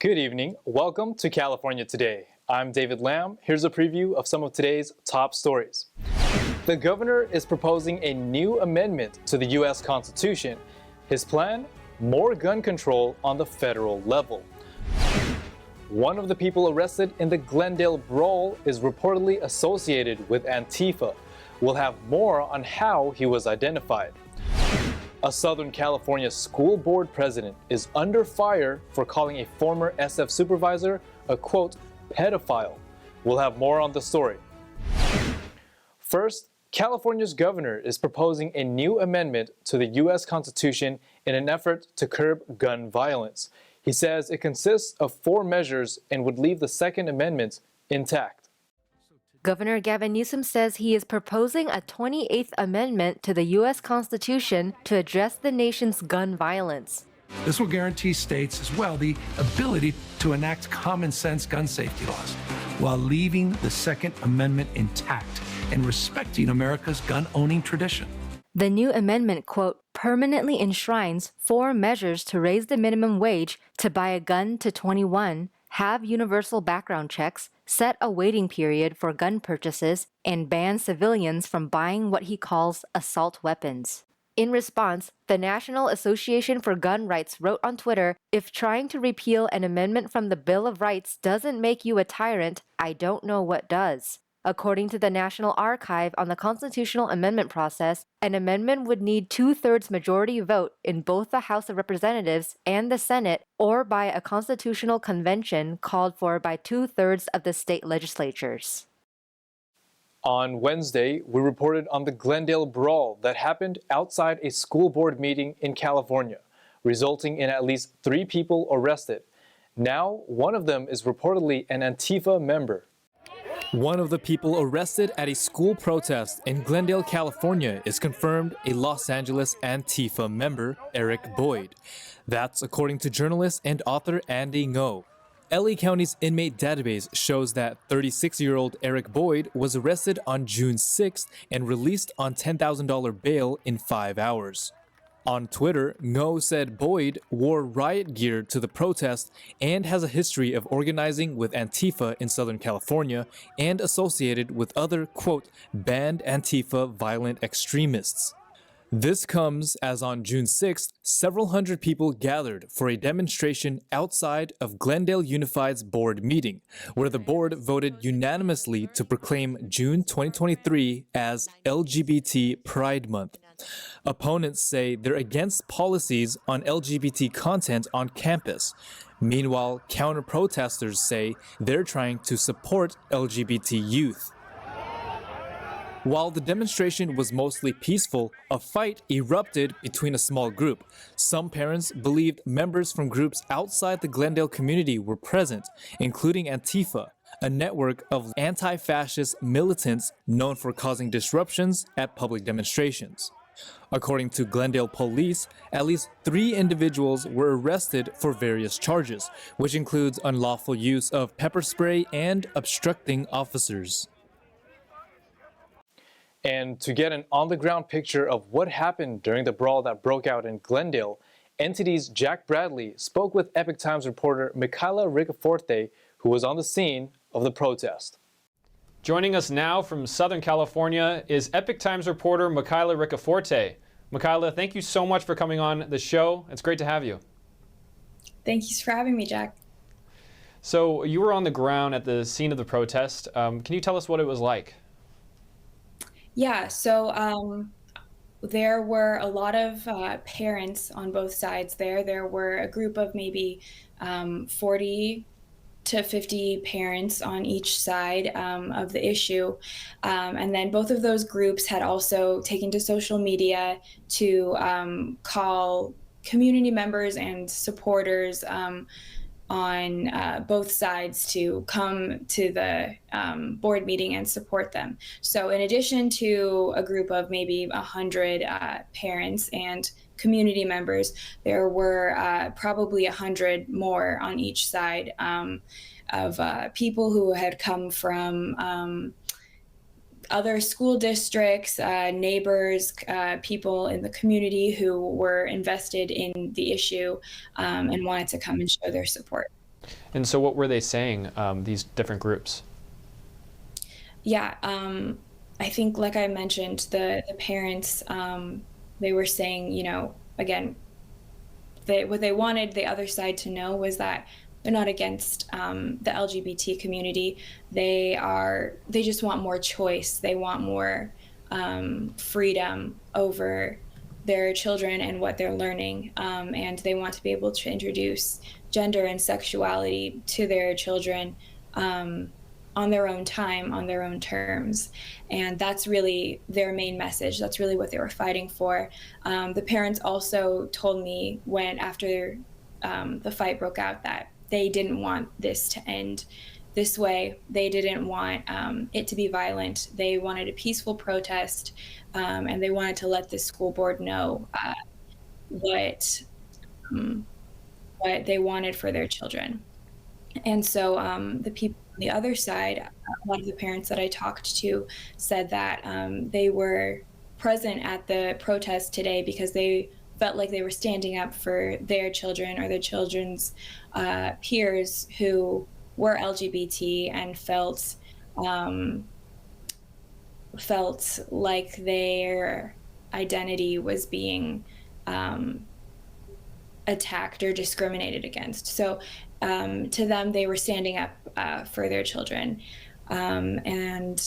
Good evening. Welcome to California Today. I'm David Lamb. Here's a preview of some of today's top stories. The governor is proposing a new amendment to the U.S. Constitution. His plan? More gun control on the federal level. One of the people arrested in the Glendale Brawl is reportedly associated with Antifa. We'll have more on how he was identified. A Southern California school board president is under fire for calling a former SF supervisor a, quote, pedophile. We'll have more on the story. First, California's governor is proposing a new amendment to the U.S. Constitution in an effort to curb gun violence. He says it consists of 4 measures and would leave the Second Amendment intact. Governor Gavin Newsom says he is proposing a 28th Amendment to the U.S. Constitution to address the nation's gun violence. This will guarantee states as well the ability to enact common sense gun safety laws while leaving the Second Amendment intact and respecting America's gun-owning tradition. The new amendment, quote, permanently enshrines 4 measures to raise the minimum wage to buy a gun to 21, have universal background checks, set a waiting period for gun purchases, and ban civilians from buying what he calls assault weapons. In response, the National Association for Gun Rights wrote on Twitter, "If trying to repeal an amendment from the Bill of Rights doesn't make you a tyrant, I don't know what does." According to the National Archive on the constitutional amendment process, an amendment would need 2/3 majority vote in both the House of Representatives and the Senate, or by a constitutional convention called for by 2/3 of the state legislatures. On Wednesday, we reported on the Glendale Brawl that happened outside a school board meeting in California, resulting in at least 3 people arrested. Now, one of them is reportedly an Antifa member. One of the people arrested at a school protest in Glendale, California is confirmed a Los Angeles Antifa member, Eric Boyd. That's according to journalist and author Andy Ngo. LA County's inmate database shows that 36-year-old Eric Boyd was arrested on June 6th and released on $10,000 bail in 5 hours. On Twitter, Ngo said Boyd wore riot gear to the protest and has a history of organizing with Antifa in Southern California and associated with other, quote, banned Antifa violent extremists. This comes as on June 6th, several hundred people gathered for a demonstration outside of Glendale Unified's board meeting, where the board voted unanimously to proclaim June 2023 as LGBT Pride Month. Opponents say they're against policies on LGBT content on campus. Meanwhile, counter-protesters say they're trying to support LGBT youth. While the demonstration was mostly peaceful, a fight erupted between a small group. Some parents believed members from groups outside the Glendale community were present, including Antifa, a network of anti-fascist militants known for causing disruptions at public demonstrations. According to Glendale police, at least 3 individuals were arrested for various charges, which includes unlawful use of pepper spray and obstructing officers. And to get an on-the-ground picture of what happened during the brawl that broke out in Glendale, NTD's Jack Bradley spoke with Epoch Times reporter Michaela Riccaforte, who was on the scene of the protest. Joining us now from Southern California is Epoch Times reporter Michaela Riccaforte. Michaela, thank you so much for coming on the show. It's great to have you. Thank you for having me, Jack. So you were on the ground at the scene of the protest. Can you tell us what it was like? Yeah, so there were a lot of parents on both sides there. There were a group of maybe 40 to 50 parents on each side of the issue. And then both of those groups had also taken to social media to call community members and supporters on both sides to come to the board meeting and support them. So in addition to a group of maybe 100 parents and community members, there were probably 100 more on each side of people who had come from other school districts, neighbors, people in the community who were invested in the issue and wanted to come and show their support. And so what were they saying, these different groups? Yeah, I think, like I mentioned, the parents, they were saying, again, what they wanted the other side to know was that they're not against the LGBT community. They just want more choice. They want more freedom over their children and what they're learning. And they want to be able to introduce gender and sexuality to their children on their own time, on their own terms. And that's really their main message. That's really what they were fighting for. The parents also told me after the fight broke out that they didn't want this to end this way. They didn't want it to be violent. They wanted a peaceful protest, and they wanted to let the school board know what they wanted for their children. And so the people on the other side, a lot of the parents that I talked to said that they were present at the protest today because they felt like they were standing up for their children or their children's peers who were LGBT and felt like their identity was being attacked or discriminated against. So to them, they were standing up for their children. And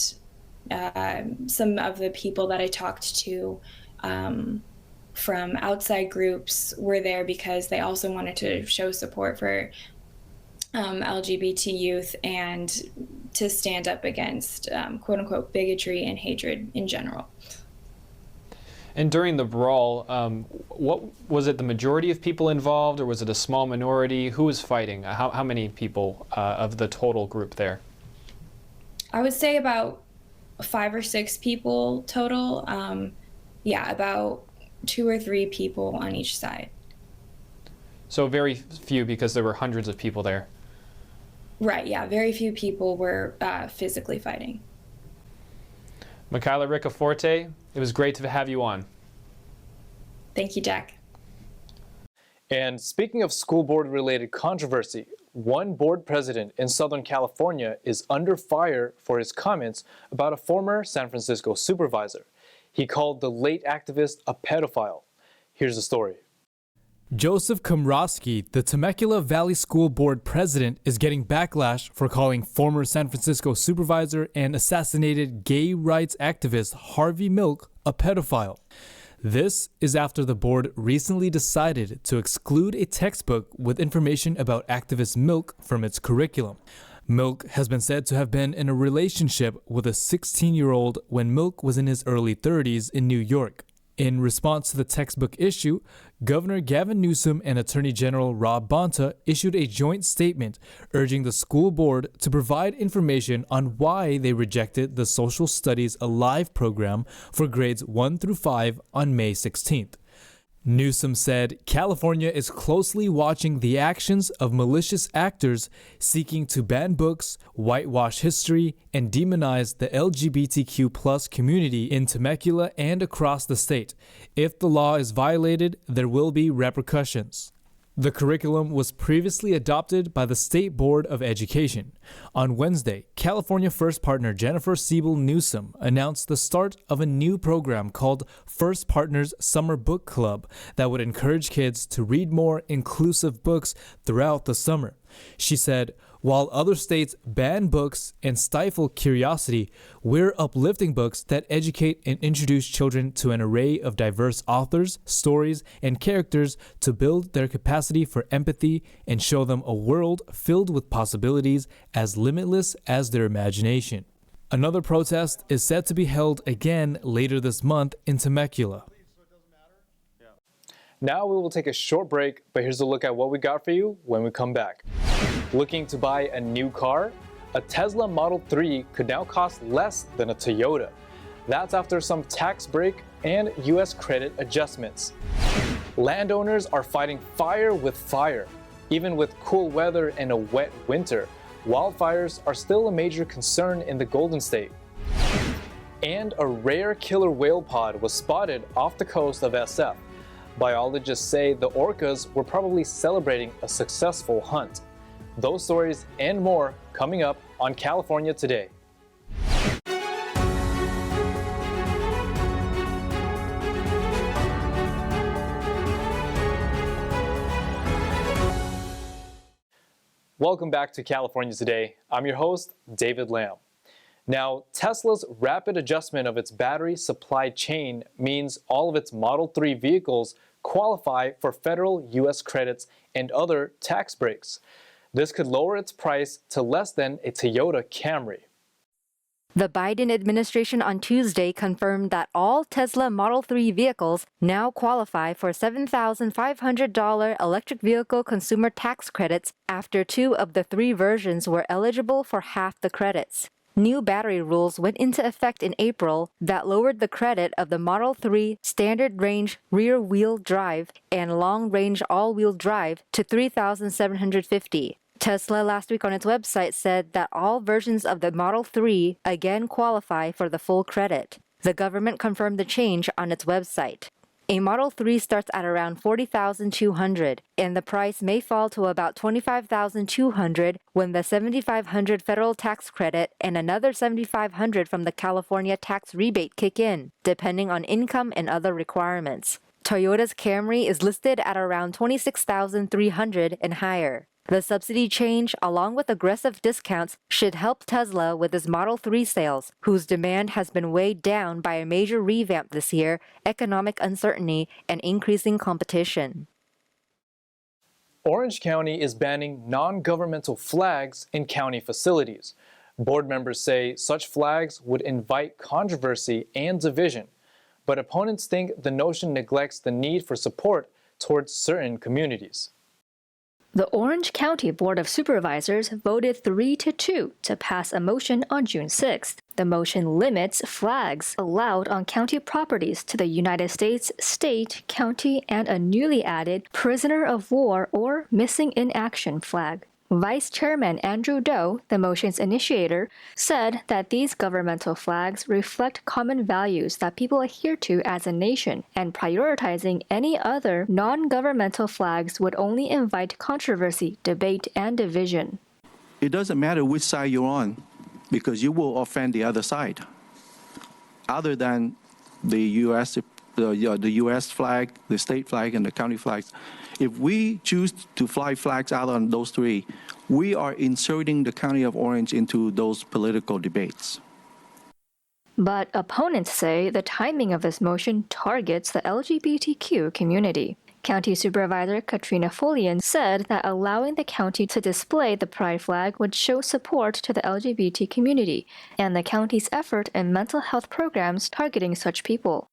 some of the people that I talked to from outside groups were there because they also wanted to show support for LGBT youth and to stand up against quote unquote bigotry and hatred in general. And during the brawl, what was it? The majority of people involved, or was it a small minority? Who was fighting? How many people of the total group there? I would say about 5 or 6 people total. About 2 or 3 people on each side. So very few, because there were hundreds of people there. Right. Yeah. Very few people were physically fighting. Michaela Riccaforte, it was great to have you on. Thank you, Jack. And speaking of school board related controversy, one board president in Southern California is under fire for his comments about a former San Francisco supervisor. He called the late activist a pedophile. Here's the story. Joseph Komrosky, the Temecula Valley School Board president, is getting backlash for calling former San Francisco supervisor and assassinated gay rights activist Harvey Milk a pedophile. This is after the board recently decided to exclude a textbook with information about activist Milk from its curriculum. Milk has been said to have been in a relationship with a 16-year-old when Milk was in his early 30s in New York. In response to the textbook issue, Governor Gavin Newsom and Attorney General Rob Bonta issued a joint statement urging the school board to provide information on why they rejected the Social Studies Alive program for grades 1 through 5 on May 16th. Newsom said California is closely watching the actions of malicious actors seeking to ban books, whitewash history, and demonize the LGBTQ+ community in Temecula and across the state. If the law is violated, there will be repercussions. The curriculum was previously adopted by the State Board of Education. On Wednesday, California First partner Jennifer Siebel Newsom announced the start of a new program called First Partners Summer Book Club that would encourage kids to read more inclusive books throughout the summer. She said, "While other states ban books and stifle curiosity, we're uplifting books that educate and introduce children to an array of diverse authors, stories, and characters to build their capacity for empathy and show them a world filled with possibilities as limitless as their imagination." Another protest is set to be held again later this month in Temecula. Now we will take a short break, but here's a look at what we got for you when we come back. Looking to buy a new car? A Tesla Model 3 could now cost less than a Toyota. That's after some tax break and US credit adjustments. Landowners are fighting fire with fire. Even with cool weather and a wet winter, wildfires are still a major concern in the Golden State. And a rare killer whale pod was spotted off the coast of SF. Biologists say the orcas were probably celebrating a successful hunt. Those stories and more coming up on California Today. Welcome back to California Today. I'm your host, David Lamb. Now, Tesla's rapid adjustment of its battery supply chain means all of its Model 3 vehicles qualify for federal U.S. credits and other tax breaks. This could lower its price to less than a Toyota Camry. The Biden administration on Tuesday confirmed that all Tesla Model 3 vehicles now qualify for $7,500 electric vehicle consumer tax credits after 2 of the 3 versions were eligible for half the credits. New battery rules went into effect in April that lowered the credit of the Model 3 standard range rear-wheel drive and long-range all-wheel drive to $3,750. Tesla last week on its website said that all versions of the Model 3 again qualify for the full credit. The government confirmed the change on its website. A Model 3 starts at around $40,200, and the price may fall to about $25,200 when the $7,500 federal tax credit and another $7,500 from the California tax rebate kick in, depending on income and other requirements. Toyota's Camry is listed at around $26,300 and higher. The subsidy change, along with aggressive discounts, should help Tesla with its Model 3 sales, whose demand has been weighed down by a major revamp this year, economic uncertainty, and increasing competition. Orange County is banning non-governmental flags in county facilities. Board members say such flags would invite controversy and division, but opponents think the notion neglects the need for support towards certain communities. The Orange County Board of Supervisors voted 3-2 to pass a motion on June 6th. The motion limits flags allowed on county properties to the United States, state, county, and a newly added prisoner of war or missing in action flag. Vice Chairman Andrew Doe, the motion's initiator, said that these governmental flags reflect common values that people adhere to as a nation, and prioritizing any other non-governmental flags would only invite controversy, debate, and division. It doesn't matter which side you're on, because you will offend the other side. Other than the U.S. flag, the state flag, and the county flags, if we choose to fly flags out on those 3, we are inserting the County of Orange into those political debates. But opponents say the timing of this motion targets the LGBTQ community. County Supervisor Katrina Follian said that allowing the county to display the pride flag would show support to the LGBT community and the county's effort in mental health programs targeting such people.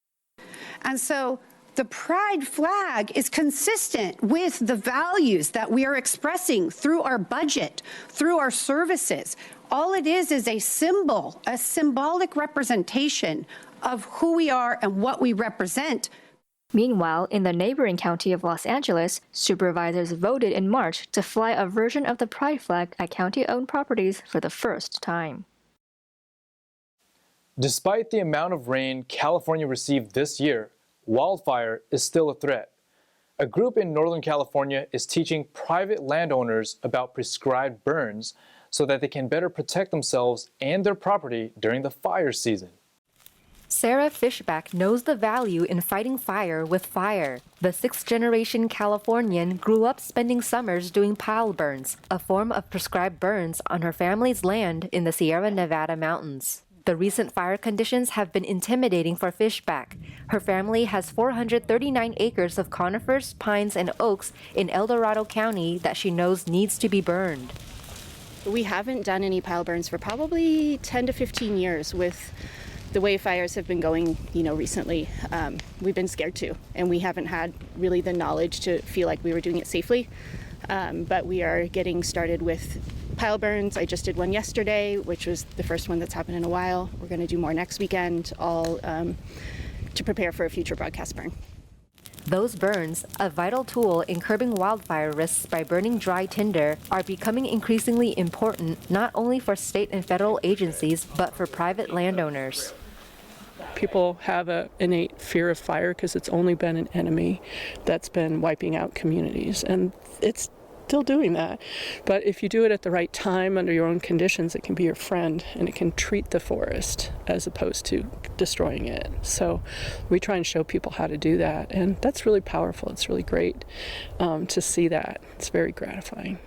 And so the pride flag is consistent with the values that we are expressing through our budget, through our services. All it is a symbol, a symbolic representation of who we are and what we represent. Meanwhile, in the neighboring county of Los Angeles, supervisors voted in March to fly a version of the pride flag at county-owned properties for the first time. Despite the amount of rain California received this year, wildfire is still a threat. A group in Northern California is teaching private landowners about prescribed burns so that they can better protect themselves and their property during the fire season. Sarah Fishback knows the value in fighting fire with fire. The 6th-generation Californian grew up spending summers doing pile burns, a form of prescribed burns on her family's land in the Sierra Nevada mountains. The recent fire conditions have been intimidating for Fishback. Her family has 439 acres of conifers, pines, and oaks in El Dorado County that she knows needs to be burned. We haven't done any pile burns for probably 10 to 15 years with the way fires have been going, recently. We've been scared to, and we haven't had really the knowledge to feel like we were doing it safely. But we are getting started with pile burns. I just did one yesterday, which was the first one that's happened in a while. We're going to do more next weekend, all to prepare for a future broadcast burn. Those burns, a vital tool in curbing wildfire risks by burning dry tinder, are becoming increasingly important not only for state and federal agencies, but for private landowners. People have an innate fear of fire because it's only been an enemy that's been wiping out communities. And it's still doing that. But if you do it at the right time under your own conditions, it can be your friend and it can treat the forest as opposed to destroying it. So we try and show people how to do that, and that's really powerful. It's really great to see that. It's very gratifying.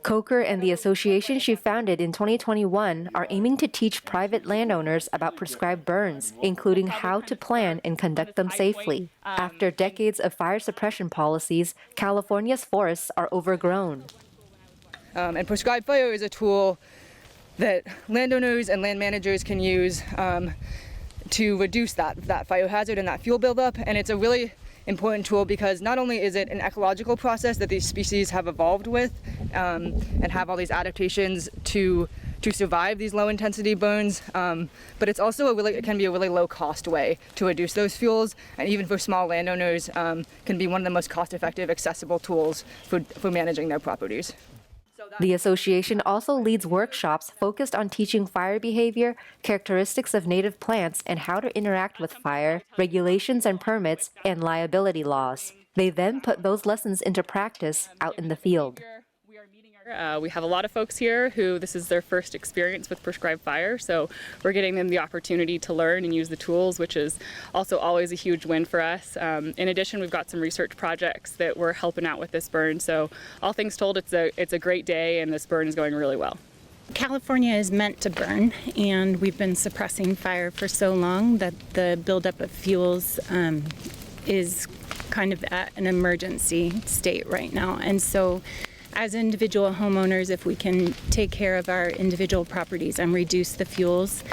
Coker and the association she founded in 2021 are aiming to teach private landowners about prescribed burns, including how to plan and conduct them safely. After decades of fire suppression policies, California's forests are overgrown. And prescribed fire is a tool that landowners and land managers can use to reduce that fire hazard and that fuel buildup. And it's a really important tool because not only is it an ecological process that these species have evolved with and have all these adaptations to survive these low intensity burns, but it's also it can be a really low cost way to reduce those fuels, and even for small landowners can be one of the most cost effective accessible tools for managing their properties. The association also leads workshops focused on teaching fire behavior, characteristics of native plants, and how to interact with fire, regulations and permits, and liability laws. They then put those lessons into practice out in the field. We have a lot of folks here who this is their first experience with prescribed fire, so we're getting them the opportunity to learn and use the tools, which is also always a huge win for us. In addition, we've got some research projects that we're helping out with this burn, so all things told, it's a great day and this burn is going really well. California is meant to burn, and we've been suppressing fire for so long that the buildup of fuels is kind of at an emergency state right now. And so as individual homeowners, if we can take care of our individual properties and reduce the fuels,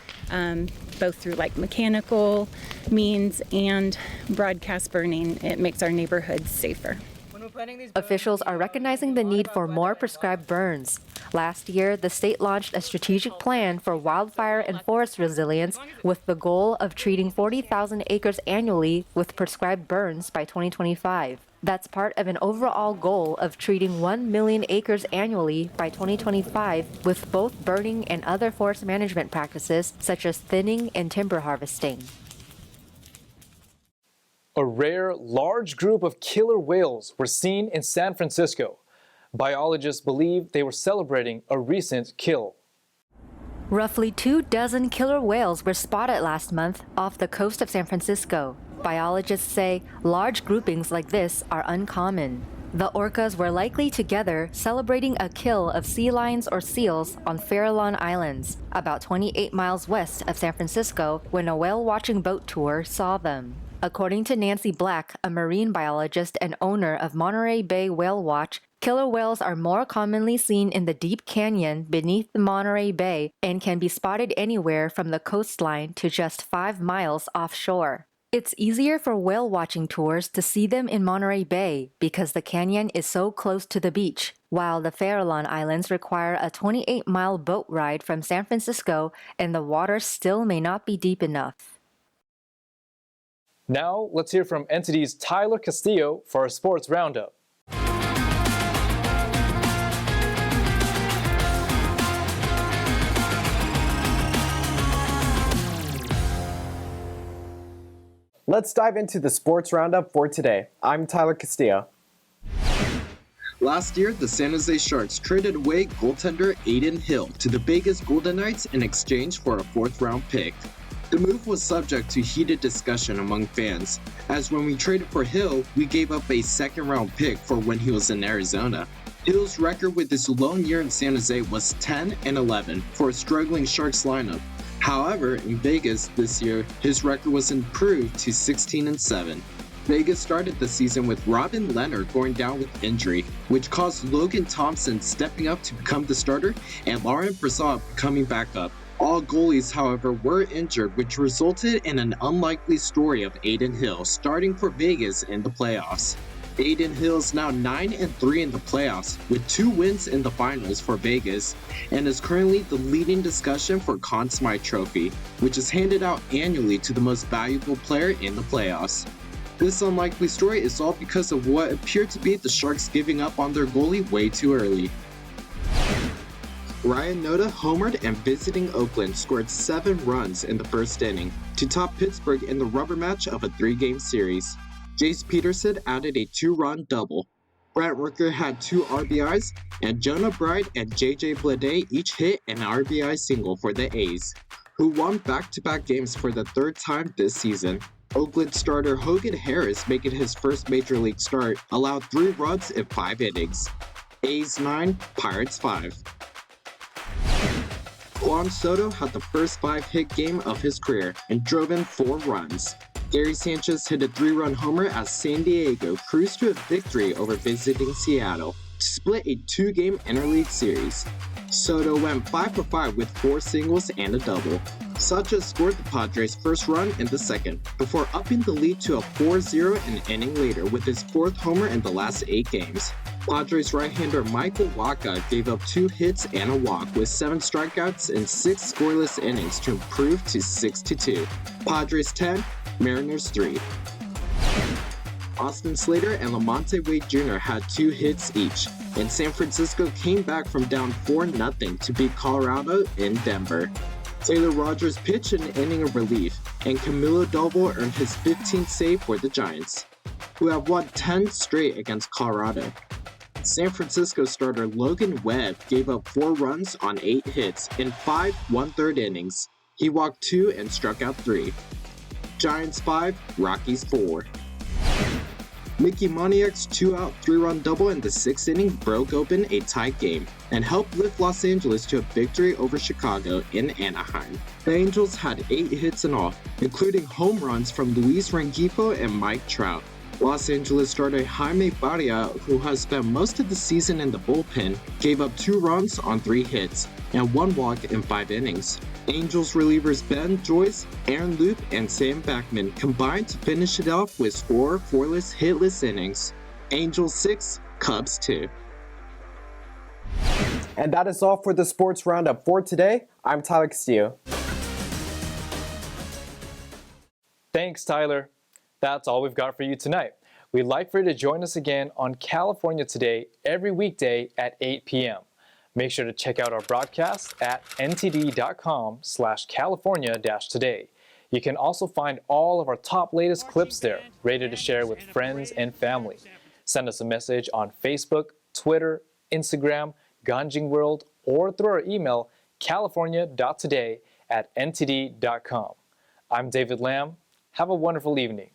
both through like mechanical means and broadcast burning, it makes our neighborhoods safer. Officials are recognizing the need for more prescribed burns. Last year, the state launched a strategic plan for wildfire and forest resilience with the goal of treating 40,000 acres annually with prescribed burns by 2025. That's part of an overall goal of treating 1 million acres annually by 2025 with both burning and other forest management practices such as thinning and timber harvesting. A rare, large group of killer whales were seen in San Francisco. Biologists believe they were celebrating a recent kill. Roughly 24 killer whales were spotted last month off the coast of San Francisco. Biologists say large groupings like this are uncommon. The orcas were likely together celebrating a kill of sea lions or seals on Farallon Islands, about 28 miles west of San Francisco, when a whale-watching boat tour saw them. According to Nancy Black, a marine biologist and owner of Monterey Bay Whale Watch, killer whales are more commonly seen in the deep canyon beneath the Monterey Bay and can be spotted anywhere from the coastline to just 5 miles offshore. It's easier for whale watching tours to see them in Monterey Bay because the canyon is so close to the beach, while the Farallon Islands require a 28-mile boat ride from San Francisco and the water still may not be deep enough. Now, let's hear from NTD's Tyler Castillo for our sports roundup. Let's dive into the sports roundup for today. I'm Tyler Castillo. Last year, the San Jose Sharks traded away goaltender Adin Hill to the Vegas Golden Knights in exchange for a 4th-round pick. The move was subject to heated discussion among fans, as when we traded for Hill, we gave up a 2nd-round pick for when he was in Arizona. Hill's record with his lone year in San Jose was 10-11 for a struggling Sharks lineup. However, in Vegas this year, his record was improved to 16-7. Vegas started the season with Robin Leonard going down with injury, which caused Logan Thompson stepping up to become the starter and Laurent Brossoit coming back up. All goalies, however, were injured, which resulted in an unlikely story of Adin Hill starting for Vegas in the playoffs. Adin Hill is now 9-3 in the playoffs, with 2 wins in the finals for Vegas, and is currently the leading discussion for Conn Smythe Trophy, which is handed out annually to the most valuable player in the playoffs. This unlikely story is all because of what appeared to be the Sharks giving up on their goalie way too early. Ryan Noda homered and visiting Oakland scored 7 runs in the first inning to top Pittsburgh in the rubber match of a 3-game series. Jace Peterson added a 2-run double. Brett Rooker had 2 RBIs, and Jonah Bride and JJ Bleday each hit an RBI single for the A's, who won back-to-back games for the 3rd time this season. Oakland starter Hogan Harris, making his first major league start, allowed 3 runs in 5 innings. A's 9, Pirates 5. Juan Soto had the first 5-hit game of his career and drove in 4 runs. Gary Sanchez hit a 3-run homer as San Diego cruised to a victory over visiting Seattle to split a 2-game interleague series. Soto went 5 for 5 with 4 singles and a double. Sanchez scored the Padres' first run in the second, before upping the lead to a 4-0 an inning later with his 4th homer in the last 8 games. Padres right-hander Michael Wacha gave up 2 hits and a walk with 7 strikeouts in 6 scoreless innings to improve to 6-2. Padres 10, Mariners 3. Austin Slater and Lamonte Wade Jr. had 2 hits each, and San Francisco came back from down 4-0 to beat Colorado in Denver. Taylor Rogers pitched an inning of relief, and Camilo Doval earned his 15th save for the Giants, who have won 10 straight against Colorado. San Francisco starter Logan Webb gave up 4 runs on 8 hits in 5 1/3 innings. He walked 2 and struck out 3. Giants 5, Rockies 4. Mickey Moniak's 2-out 3-run double in the 6th inning broke open a tight game and helped lift Los Angeles to a victory over Chicago in Anaheim. The Angels had 8 hits in all, including home runs from Luis Rengifo and Mike Trout. Los Angeles starter Jaime Barria, who has spent most of the season in the bullpen, gave up 2 runs on 3 hits and 1 walk in 5 innings. Angels relievers Ben Joyce, Aaron Loop, and Sam Backman combined to finish it off with 4 scoreless, hitless innings. Angels 6, Cubs 2. And that is all for the Sports Roundup for today. I'm Tyler Castillo. Thanks, Tyler. That's all we've got for you tonight. We'd like for you to join us again on California Today every weekday at 8 p.m. Make sure to check out our broadcast at ntd.com/California-today. You can also find all of our top latest clips there, ready to share with friends and family. Send us a message on Facebook, Twitter, Instagram, Ganjing World, or through our email, california.today@ntd.com. I'm David Lamb. Have a wonderful evening.